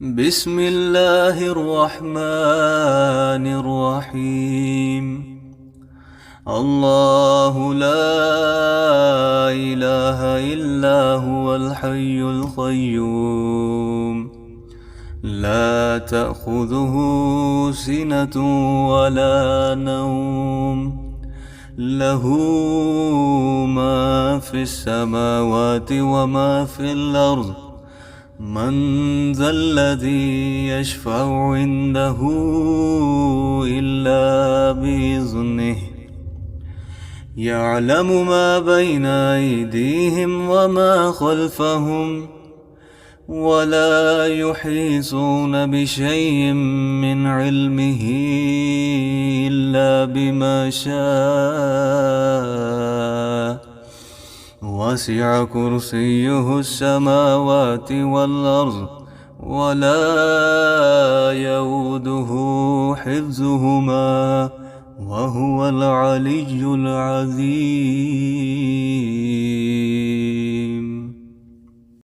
بسم الله الرحمن الرحيم. الله لا إله إلا هو الحي القيوم، لا تأخذه سنة ولا نوم، له ما في السماوات وما في الأرض. من ذا الذي يشفع عنده إلا بإذنه، يعلم ما بين أيديهم وما خلفهم، ولا يحيطون بشيء من علمه إلا بما شاء. وسع كرسيه السماوات والأرض، ولا يؤوده حفظهما، وهو العلي العظيم.